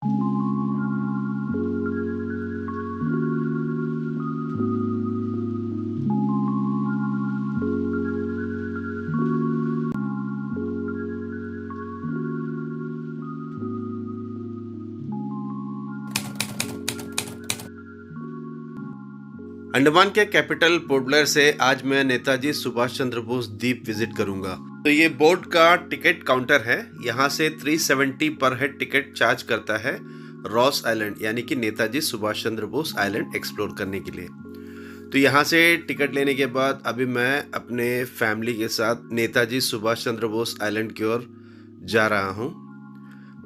अंडमान के capital port Blair से आज मैं नेताजी सुभाष चंद्र बोस द्वीप विजिट करूंगा। तो ये बोट का टिकट काउंटर है। यहाँ से 370 पर हेड टिकट चार्ज करता है रॉस आइलैंड यानी कि नेताजी सुभाष चंद्र बोस आइलैंड एक्सप्लोर करने के लिए। तो यहाँ से टिकट लेने के बाद अभी मैं अपने फैमिली के साथ नेताजी सुभाष चंद्र बोस आइलैंड की ओर जा रहा हूँ।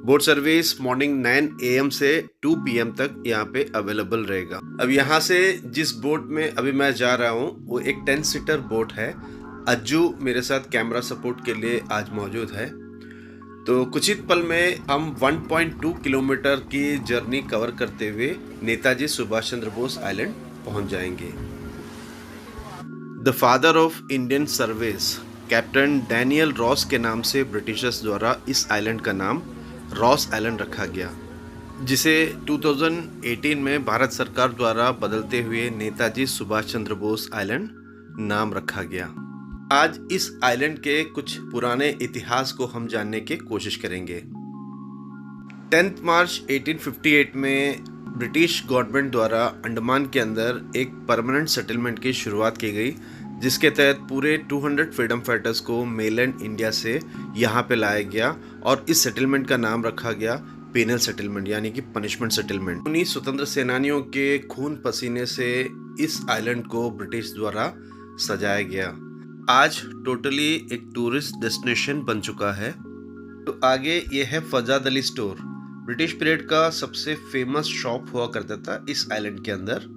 बोट सर्विस मॉर्निंग 9 AM से 2 PM तक यहाँ पे अवेलेबल रहेगा। अब यहाँ से जिस बोट में अभी मैं जा रहा हूँ वो एक 10 सीटर बोट है। अज्जू मेरे साथ कैमरा सपोर्ट के लिए आज मौजूद है। तो कुछ ही पल में हम 1.2 किलोमीटर की जर्नी कवर करते हुए नेताजी सुभाष चंद्र बोस आइलैंड पहुँच जाएंगे। The father of Indian service captain Daniel Ross के नाम से ब्रिटिशर्स द्वारा इस आइलैंड का नाम रॉस आइलैंड रखा गया, जिसे 2018 में भारत सरकार द्वारा बदलते हुए नेताजी सुभाष चंद्र बोस आइलैंड नाम रखा गया। आज इस आइलैंड के कुछ पुराने इतिहास को हम जानने की कोशिश करेंगे। 10 मार्च 1858 में ब्रिटिश गवर्नमेंट द्वारा अंडमान के अंदर एक परमानेंट सेटलमेंट की शुरुआत की गई, जिसके तहत पूरे 200 फ्रीडम फाइटर्स को मेनलैंड इंडिया से यहाँ पे लाया गया और इस सेटलमेंट का नाम रखा गया पेनल सेटलमेंट यानी कि पनिशमेंट सेटलमेंट। उन्हीं स्वतंत्र सेनानियों के खून पसीने से इस आइलैंड को ब्रिटिश द्वारा सजाया गया। आज टोटली एक टूरिस्ट डेस्टिनेशन बन चुका है। तो आगे ये है फजाद अली स्टोर। ब्रिटिश पीरियड का सबसे फेमस शॉप हुआ करता था इस आइलैंड के अंदर।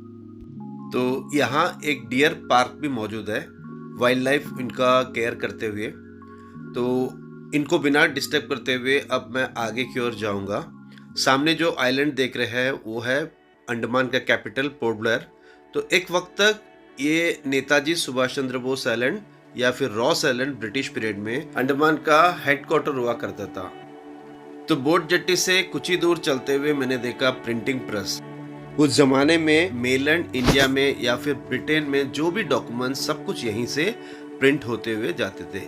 तो यहाँ एक डियर पार्क भी मौजूद है, वाइल्ड लाइफ इनका केयर करते हुए। तो इनको बिना डिस्टर्ब करते हुए अब मैं आगे की ओर जाऊंगा। सामने जो आइलैंड देख रहे हैं वो है अंडमान का कैपिटल पोर्ट ब्लेयर। तो एक वक्त तक ये नेताजी सुभाष चंद्र बोस आइलैंड या फिर रॉस आइलैंड ब्रिटिश पीरियड में अंडमान का हेडक्वार्टर हुआ करता था। तो बोट जेट्टी से कुछ ही दूर चलते हुए मैंने देखा प्रिंटिंग प्रेस। उस जमाने में मेनलैंड इंडिया में या फिर ब्रिटेन में जो भी डॉक्यूमेंट सब कुछ यहीं से प्रिंट होते हुए जाते थे।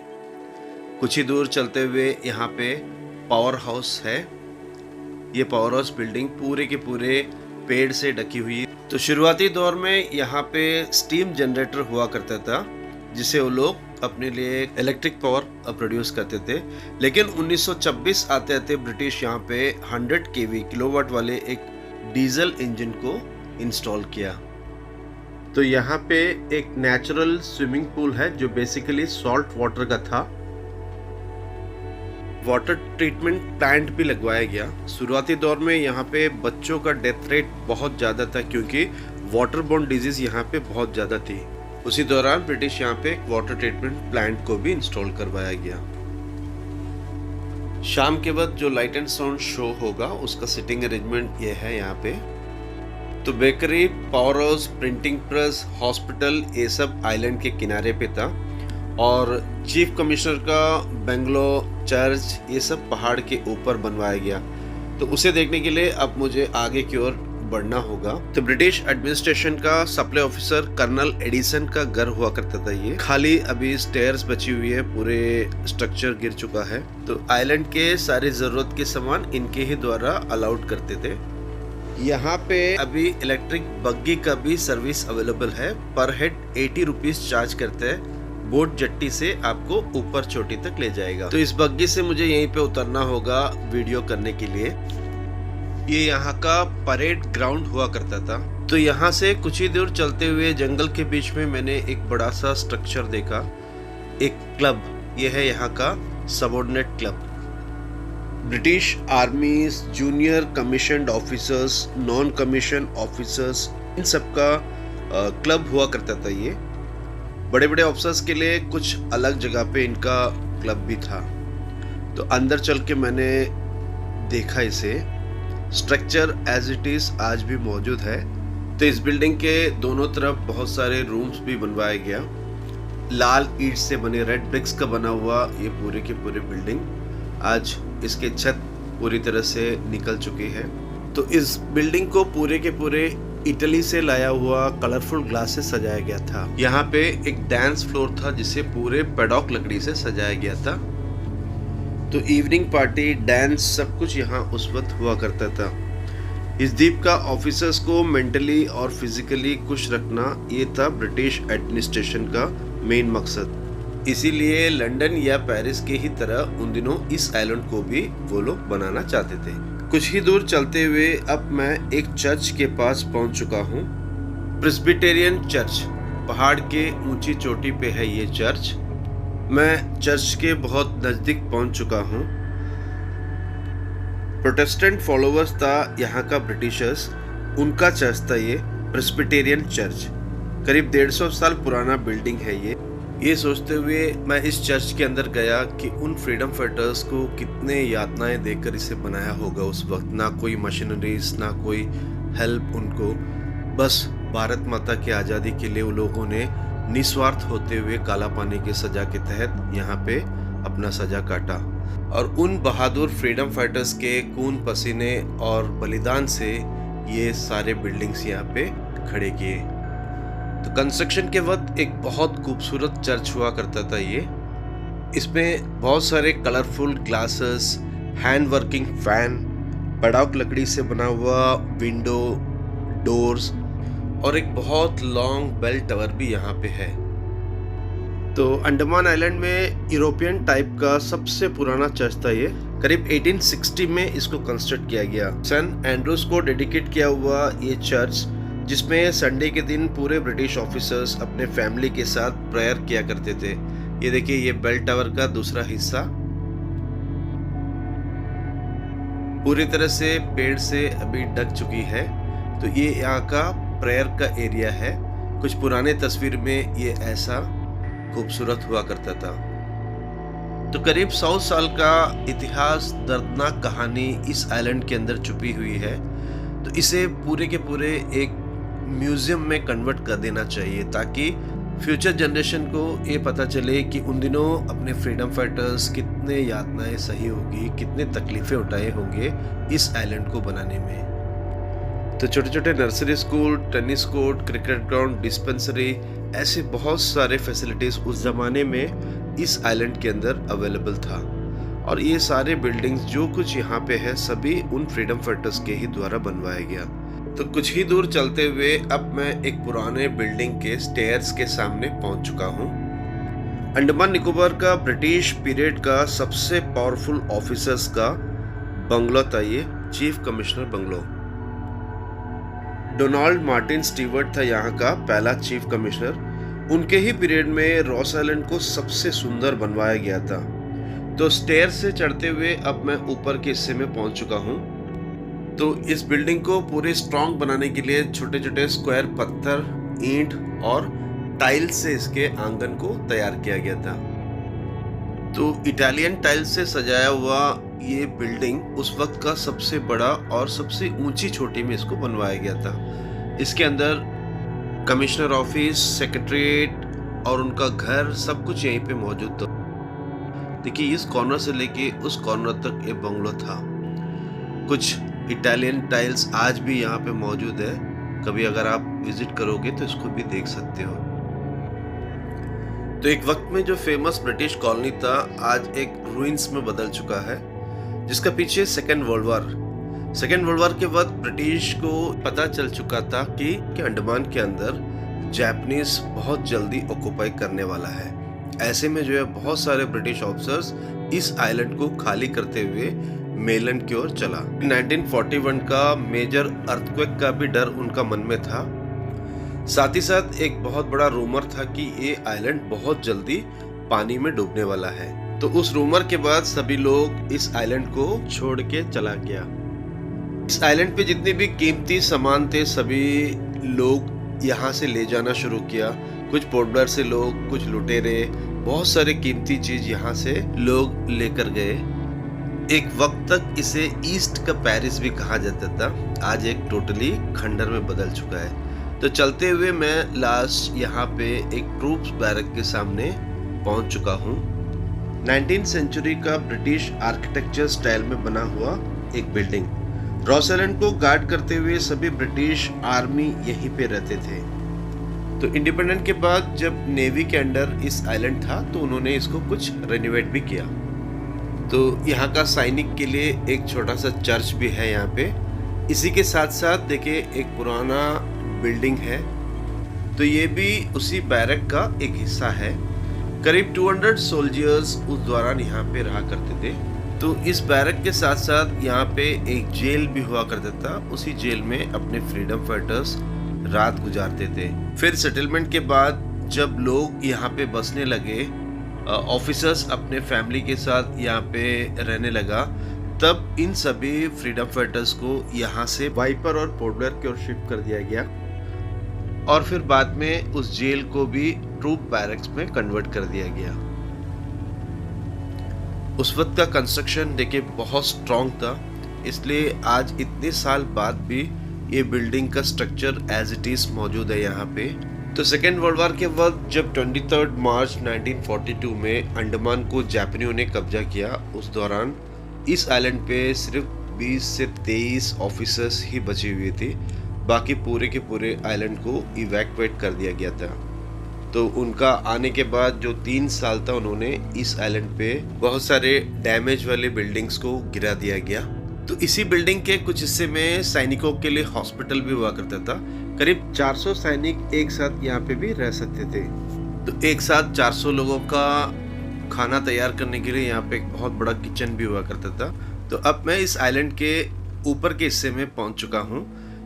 कुछ ही दूर चलते हुए यहाँ पे पावर हाउस है। ये पावर हाउस बिल्डिंग पूरे के पूरे पेड़ से ढकी हुई। तो शुरुआती दौर में यहाँ पे स्टीम जनरेटर हुआ करता था, जिसे वो लोग अपने लिए इलेक्ट्रिक पावर प्रोड्यूस करते थे। लेकिन 1926 आते आते ब्रिटिश यहाँ पे 100 kV किलोवाट वाले एक डीजल इंजन को इंस्टॉल किया। तो यहाँ पे एक नेचुरल स्विमिंग पूल है जो बेसिकली सॉल्ट वाटर का था। वाटर ट्रीटमेंट प्लांट भी लगवाया गया। शुरुआती दौर में यहाँ पे बच्चों का डेथ रेट बहुत ज़्यादा था क्योंकि वाटर बोर्न डिजीज यहाँ पे बहुत ज़्यादा थी। उसी दौरान ब्रिटिश यहाँ पे एक वाटर ट्रीटमेंट प्लांट को भी इंस्टॉल करवाया गया। शाम के वक्त जो लाइट एंड साउंड शो होगा उसका सिटिंग अरेंजमेंट ये है यहाँ पे। तो bakery, power house, printing press, hospital ये सब आइलैंड के किनारे पे था। और चीफ कमिश्नर का बंगलो, चर्च ये सब पहाड़ के ऊपर बनवाया गया। तो उसे देखने के लिए अब मुझे आगे की ओर बढ़ना होगा। तो ब्रिटिश एडमिनिस्ट्रेशन का सप्लाई ऑफिसर कर्नल एडिसन का घर हुआ करता था ये। खाली अभी स्टेयर्स बची हुई है, पूरे स्ट्रक्चर गिर चुका है। तो आइलैंड के सारी जरूरत के सामान इनके ही द्वारा अलाउड करते थे। यहाँ पे अभी इलेक्ट्रिक बग्गी का भी सर्विस अवेलेबल है। पर हेड 80 रुपीज चार्ज करते हैं। बोट जट्टी से आपको ऊपर चोटी तक ले जाएगा। तो इस बग्गी से मुझे यहीं पे उतरना होगा वीडियो करने के लिए। ये यहाँ का परेड ग्राउंड हुआ करता था। तो यहाँ से कुछ ही दूर चलते हुए जंगल के बीच में मैंने एक बड़ा सा स्ट्रक्चर देखा, एक क्लब। ये है यहाँ का subordinate club. British army, junior commissioned officers, non commission officers, इन सब का क्लब हुआ करता था। ये बड़े बड़े ऑफिसर्स के लिए कुछ अलग जगह पे इनका क्लब भी था। तो अंदर चल के मैंने देखा इसे। स्ट्रक्चर एज इट इज आज भी मौजूद है। तो इस बिल्डिंग के दोनों तरफ बहुत सारे रूम्स भी बनवाया गया। लाल ईंट से बने रेड ब्रिक्स का बना हुआ ये पूरे के पूरे बिल्डिंग। आज इसके छत पूरी तरह से निकल चुकी है। तो इस बिल्डिंग को पूरे के पूरे इटली से लाया हुआ कलरफुल ग्लास से सजाया गया था। यहाँ पे एक डांस फ्लोर था जिसे पूरे पेडॉक लकड़ी से सजाया गया था। तो इवनिंग पार्टी, डांस, सब कुछ यहाँ उस वक्त हुआ करता था। इस द्वीप का ऑफिसर्स को मेंटली और फिजिकली खुश रखना, ये था ब्रिटिश एडमिनिस्ट्रेशन का मेन मकसद। इसीलिए लंदन या पेरिस के ही तरह उन दिनों इस आइलैंड को भी वो लोग बनाना चाहते थे। कुछ ही दूर चलते हुए अब मैं एक चर्च के पास पहुंच चुका हूं। प्रेस्बिटेरियन चर्च, पहाड़ के ऊंची चोटी पे है ये चर्च। मैं चर्च के बहुत नजदीक पहुंच चुका हूं। प्रोटेस्टेंट फॉलोवर्स था यहाँ का ब्रिटिशर्स, उनका चर्च था ये प्रेस्बिटेरियन चर्च। करीब 150 साल पुराना बिल्डिंग है ये सोचते हुए मैं इस चर्च के अंदर गया कि उन फ्रीडम फाइटर्स को कितने यातनाएं देकर इसे बनाया होगा उस वक्त। ना कोई मशीनरीज, ना कोई हेल्प उनको, बस भारत माता की आज़ादी के लिए उन लोगों ने निस्वार्थ होते हुए काला पानी की सजा के तहत यहाँ पे अपना सजा काटा। और उन बहादुर फ्रीडम फाइटर्स के खून, पसीने और बलिदान से ये सारे बिल्डिंग्स यहाँ पे खड़े किए। तो कंस्ट्रक्शन के वक्त एक बहुत खूबसूरत चर्च हुआ करता था ये। इसमें बहुत सारे colourful glasses, hand working fan, padauk लकड़ी से बना हुआ विंडो, डोर्स और एक बहुत लॉन्ग बेल टावर भी यहाँ पे है। तो अंडमान आइलैंड में यूरोपियन टाइप का सबसे पुराना चर्च था ये। करीब 1860 में इसको कंस्ट्रक्ट किया गया। सन एंड्रूज को डेडिकेट किया हुआ ये चर्च, जिसमें संडे के दिन पूरे ब्रिटिश ऑफिसर्स अपने फैमिली के साथ प्रेयर किया करते थे। ये देखिए, ये बेल टावर का दूसरा हिस्सा पूरी तरह से पेड़ से अभी ढक चुकी है। तो ये यहाँ का प्रेयर का एरिया है। कुछ पुराने तस्वीर में ये ऐसा खूबसूरत हुआ करता था। तो करीब 100 साल का इतिहास, दर्दनाक कहानी इस आइलैंड के अंदर छुपी हुई है। तो इसे पूरे के पूरे एक म्यूजियम में कन्वर्ट कर देना चाहिए, ताकि फ्यूचर जनरेशन को ये पता चले कि उन दिनों अपने फ्रीडम फाइटर्स कितने यातनाएं सही होगी, कितने तकलीफें उठाए होंगे इस आइलैंड को बनाने में। तो छोटे छोटे nursery school, tennis court, cricket ground, dispensary, ऐसे बहुत सारे फैसिलिटीज उस जमाने में इस आइलैंड के अंदर अवेलेबल था। और ये सारे बिल्डिंग्स जो कुछ यहाँ पे है, सभी उन फ्रीडम फाइटर्स के ही द्वारा बनवाया गया। तो कुछ ही दूर चलते हुए अब मैं एक पुराने बिल्डिंग के स्टेयर्स के सामने पहुंच चुका हूं। अंडमान निकोबार का ब्रिटिश पीरियड का सबसे पावरफुल ऑफिसर्स का बंगलो था ये, chief commissioner bungalow. Donald Martin Stewart था यहाँ का पहला चीफ कमिश्नर। उनके ही पीरियड में रॉस आइलैंड को सबसे सुंदर बनवाया गया था। तो स्टेयर से चढ़ते हुए अब मैं ऊपर के हिस्से में पहुंच चुका हूं। तो इस बिल्डिंग को पूरे स्ट्रॉन्ग बनाने के लिए छोटे छोटे स्क्वायर पत्थर, ईंट और टाइल्स से इसके आंगन को तैयार किया गया था। तो इटालियन टाइल्स से सजाया हुआ ये बिल्डिंग उस वक्त का सबसे बड़ा और सबसे ऊंची चोटी में इसको बनवाया गया था। इसके अंदर कमिश्नर ऑफिस, सेक्रेटरीट और उनका घर, सब कुछ यहीं पे मौजूद था। देखिए, इस कॉर्नर से लेके उस कॉर्नर तक ये बंगलो था। कुछ इटालियन टाइल्स आज भी यहाँ पे मौजूद है। कभी अगर आप विजिट करोगे तो इसको भी देख सकते हो। तो एक वक्त में जो फेमस ब्रिटिश कॉलोनी था, आज एक रूइंस में बदल चुका है, जिसका पीछे सेकेंड वर्ल्ड वॉर के वक्त ब्रिटिश को पता चल चुका था कि अंडमान के अंदर जापानीज बहुत जल्दी ऑक्युपाई करने वाला है। ऐसे में जो है बहुत सारे ब्रिटिश ऑफिसर्स इस आइलैंड को खाली करते हुए मेनलैंड की ओर चला। 1941 का मेजर अर्थक्वेक का भी डर उनका मन में था। साथ ही साथ एक बहुत बड़ा रूमर था कि ये आइलैंड बहुत जल्दी पानी में डूबने वाला है। तो उस रूमर के बाद सभी लोग इस आइलैंड को छोड़ के चला गया। इस आइलैंड पे जितने भी कीमती सामान थे, सभी लोग यहाँ से ले जाना शुरू किया। कुछ पोर्टब्लेयर से लोग, कुछ लुटेरे, बहुत सारे कीमती चीज यहाँ से लोग लेकर गए। एक वक्त तक इसे ईस्ट का पेरिस भी कहा जाता था। आज एक टोटली खंडर में बदल चुका है। तो चलते हुए मैं लास्ट यहाँ पे एक ट्रूप्स बैरक के सामने पहुंच चुका हूँ। 19वीं सेंचुरी का ब्रिटिश आर्किटेक्चर स्टाइल में बना हुआ एक बिल्डिंग। रॉस आइलैंड को गार्ड करते हुए सभी ब्रिटिश आर्मी यहीं पे रहते थे। तो इंडिपेंडेंस के बाद जब नेवी के अंडर इस आइलैंड था तो उन्होंने इसको कुछ रेनोवेट भी किया। तो यहाँ का सैनिक के लिए एक छोटा सा चर्च भी है यहाँ पे। इसी के साथ साथ देखिए एक पुराना बिल्डिंग है, तो ये भी उसी बैरक का एक हिस्सा है। करीब 200 सोल्जर्स उस दौरान यहाँ पे रहा करते थे। तो इस बैरक के साथ साथ यहाँ पे एक जेल भी हुआ करता था। उसी जेल में अपने फ्रीडम फाइटर्स रात गुजारते थे। फिर सेटलमेंट के बाद जब लोग यहाँ पे बसने लगे, ऑफिसर्स अपने फैमिली के साथ यहाँ पे रहने लगा, तब इन सभी फ्रीडम फाइटर्स को यहाँ से वाइपर और पोर्ट ब्लेयर की ओर शिफ्ट कर दिया गया और फिर बाद में उस जेल को भी ट्रूप बैरक्स में कन्वर्ट कर दिया गया। उस वक्त का कंस्ट्रक्शन देखिए बहुत स्ट्रॉन्ग था, इसलिए आज इतने साल बाद भी ये बिल्डिंग का स्ट्रक्चर एज इट इज मौजूद है यहाँ पे। तो सेकेंड वर्ल्ड वॉर के वक्त जब 23 मार्च 1942 में अंडमान को जापानियों ने कब्जा किया, उस दौरान इस आइलैंड पे सिर्फ 20 से 23 ऑफिसर्स ही बचे हुए थे। बाकी पूरे के पूरे आइलैंड को इवैक्यूएट कर दिया गया था। तो उनका आने के बाद जो 3 साल था, उन्होंने इस आइलैंड पे बहुत सारे डैमेज वाले बिल्डिंग्स को गिरा दिया गया। तो इसी बिल्डिंग के कुछ हिस्से में सैनिकों के लिए हॉस्पिटल भी हुआ करता था। करीब 400 सैनिक एक साथ यहाँ पे भी रह सकते थे। तो एक साथ 400 लोगों का खाना तैयार करने के लिए यहाँ पे एक बहुत बड़ा किचन भी हुआ करता था। तो अब मैं इस आइलैंड के ऊपर के हिस्से में पहुँच चुका हूँ।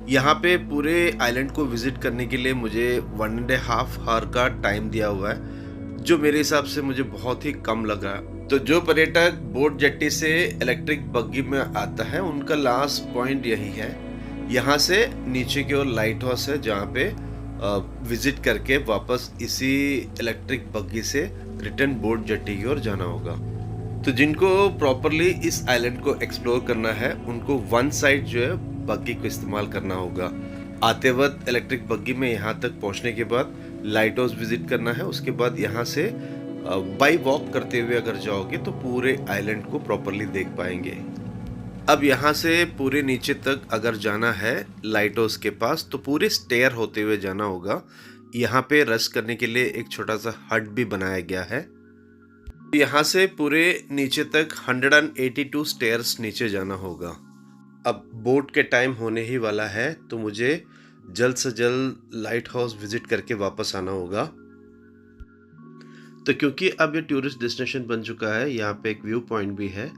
यहाँ पे पूरे आइलैंड को विजिट करने के लिए मुझे 1.5 आवर का टाइम दिया हुआ है, जो मेरे हिसाब से मुझे बहुत ही कम लगा। तो जो पर्यटक बोट जेट्टी से इलेक्ट्रिक बग्गी में आता है, उनका लास्ट पॉइंट यही है। यहाँ से नीचे की ओर लाइट हाउस है, जहाँ पे विजिट करके वापस इसी इलेक्ट्रिक बग्गी से रिटर्न बोट जेट्टी की ओर जाना होगा। तो जिनको प्रॉपरली इस आइलैंड को एक्सप्लोर करना है, उनको वन साइड जो है बग्गी को इस्तेमाल करना होगा। आते वक्त इलेक्ट्रिक बग्गी में यहाँ तक पहुँचने के बाद लाइट हाउस विजिट करना है। उसके बाद यहाँ से बाई वॉक करते हुए अगर जाओगे तो पूरे आइलैंड को प्रॉपरली देख पाएंगे। अब यहाँ से पूरे नीचे तक अगर जाना है लाइट हाउस के पास, तो पूरे स्टेयर होते हुए जाना होगा। यहाँ पे रेस्ट करने के लिए एक छोटा सा हट भी बनाया गया है। यहाँ से पूरे नीचे तक 182 स्टेयर्स नीचे जाना होगा। अब बोट के टाइम होने ही वाला है, तो मुझे जल्द से जल्द लाइट हाउस विजिट करके वापस आना होगा। तो क्योंकि अब ये टूरिस्ट डेस्टिनेशन बन चुका है, यहाँ पे एक व्यू पॉइंट भी है।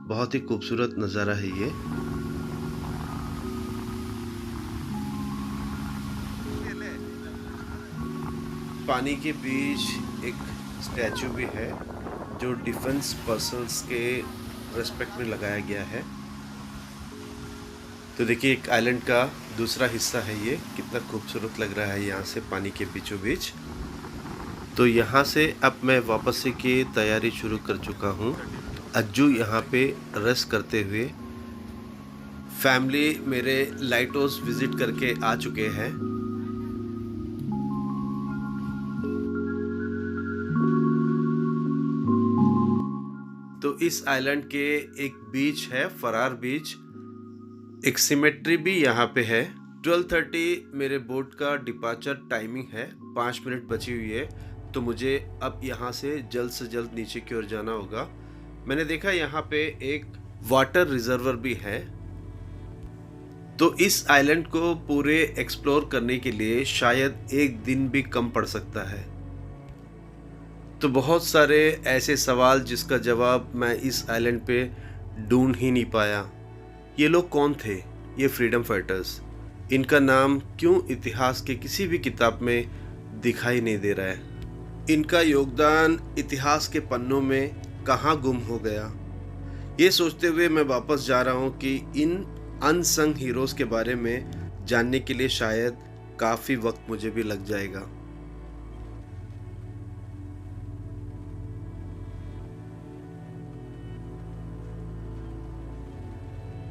बहुत ही खूबसूरत नज़ारा है ये। पानी के बीच एक स्टैचू भी है, जो डिफेंस पर्सन्स के रेस्पेक्ट में लगाया गया है। तो देखिए एक आइलैंड का दूसरा हिस्सा है ये, कितना खूबसूरत लग रहा है यहाँ से पानी के बीचों बीच। तो यहाँ से अब मैं वापस की तैयारी शुरू कर चुका हूँ। अज्जू यहाँ पे रेस्ट करते हुए, फैमिली मेरे लाइट हाउस विजिट करके आ चुके हैं। तो इस आइलैंड के एक बीच है, फरार बीच। एक सिमेट्री भी यहाँ पे है। 12:30 मेरे बोट का डिपार्चर टाइमिंग है, 5 मिनट बची हुई है। तो मुझे अब यहाँ से जल्द नीचे की ओर जाना होगा। मैंने देखा यहाँ पे एक वाटर रिजर्वर भी है। तो इस आइलैंड को पूरे एक्सप्लोर करने के लिए शायद एक दिन भी कम पड़ सकता है। तो बहुत सारे ऐसे सवाल जिसका जवाब मैं इस आइलैंड पे ढूंढ ही नहीं पाया। ये लोग कौन थे, ये फ्रीडम फाइटर्स? इनका नाम क्यों इतिहास के किसी भी किताब में दिखाई नहीं दे रहा है? इनका योगदान इतिहास के पन्नों में कहाँ गुम हो गया? ये सोचते हुए मैं वापस जा रहा हूँ कि इन अनसंग हीरोज़ के बारे में जानने के लिए शायद काफ़ी वक्त मुझे भी लग जाएगा।